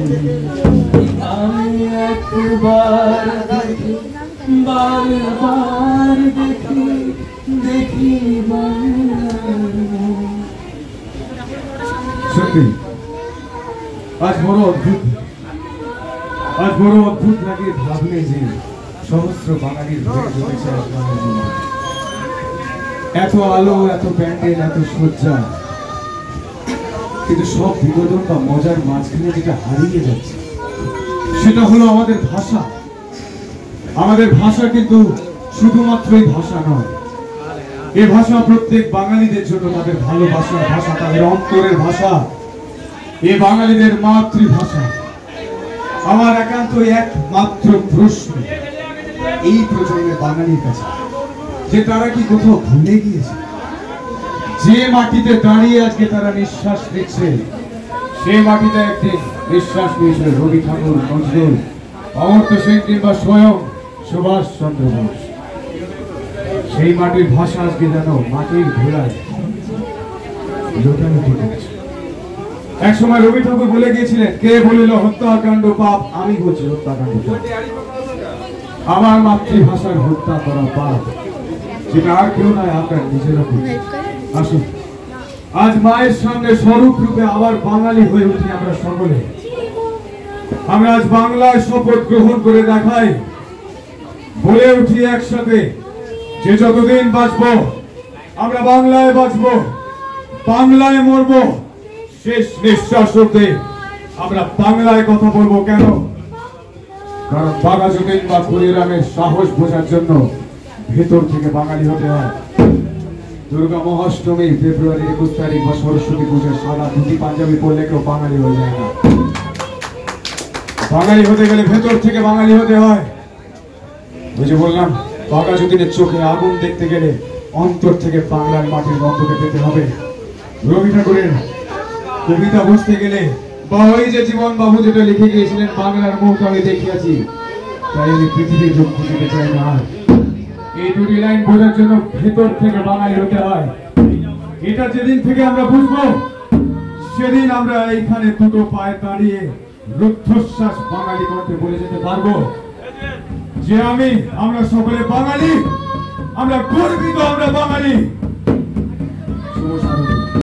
আমি একবার দেখি বারবার দেখি দেখি সত্যি আজ বড় অদ্ভুত লাগে ভাবলে যে সমস্ত বাঙালির হয়ে চলেছে এত আলো, এত প্যান্ডেল, এত সজ্জা, কিন্তু সব বিনোদন বা মজার মাঝখানে যেটা হারিয়ে যাচ্ছে সেটা হলো আমাদের ভাষা। আমাদের ভাষা কিন্তু শুধুমাত্রই ভাষা নয়, এই ভাষা প্রত্যেক বাঙালিদের জন্য তাদের ভালোবাসার ভাষা, তাদের অন্তরের ভাষা, এই বাঙালিদের মাতৃভাষা। আমার একান্ত একমাত্র প্রশ্ন এই প্রজন্মের বাঙালির কাছে, যে তারা কি কোথাও ভুলে গিয়েছে? যে মাটিতে দাঁড়িয়ে আজকে তারা নিঃশ্বাস নিচ্ছে, সেই মাটিতে একদিন নিঃশ্বাস নিয়েছিল রবি ঠাকুর, নজরুল, অমর্ত্য সেন কিংবা স্বয়ং সুভাষ চন্দ্র বোস। সেই মাটির ভাষা আজকে যেন মাটির ধুলায় লোটালোটি করছে। এক সময় রবি ঠাকুর বলে গিয়েছিলেন, কে বলিল হত্যাকাণ্ড পাপ, আমি বলছি হত্যাকাণ্ড পাপ। আমার মাতৃভাষার হত্যা করা পাপ, যেটা আর কেউ নয়, আমরা নিজেরা করছি। আসুন আজ মায়ের সামনে স্বরূপ রূপে আবার বাঙালি হয়ে উঠি আমরা সকলে। আমরা আজ বাংলায় শপথ গ্রহণ করে দেখাই, বলে উঠি একসাথে যে যতদিন বাঁচবো আমরা বাংলায় বাঁচবো, বাংলায় মরবো, শেষ নিঃশ্বাস অবধি আমরা বাংলায় কথা বলবো। কেন? কারণ বাঘাযতীন বা ক্ষুদিরামের সাহস বোঝার জন্য ভেতর থেকে বাঙালি হতে হয়। দুর্গা মহাষ্টমী ফেব্রুয়ারি 21 তারিখ বা সরস্বতী পূজার সাদা ধুতি পাঞ্জাবি পরলে কেউ বাঙালি হয়ে যায় না। বাঙালি হতে গেলে ভেতর থেকে বাঙালি হতে হয়। ওই যে বললাম, বাঘাযতীনের চোখে আগুন দেখতে গেলে অন্তর থেকে বাংলার মাটির গন্ধকে পেতে হবে। রবি ঠাকুরের কবিতা বুঝতে গেলে, বা ওই যে জীবন বাবু যেটা লিখে গিয়েছিলেন, বাংলার মুখ আমি দেখিয়াছি তাই আমি পৃথিবীর মুখ খুঁজতে চাই না। এই দুটি লাইন বোঝার জন্য ভেতর থেকে বাঙালি হতে হয়। এটা যেদিন থেকে আমরা বুঝবো, সেদিন আমরা এইখানে দুটো পায়ে দাঁড়িয়ে রুদ্ধশ্বাস বাঙালি কণ্ঠে বলে যেতে পারবো যে আমরা সকলে বাঙালি, আমরা গর্বিত, আমরা বাঙালি।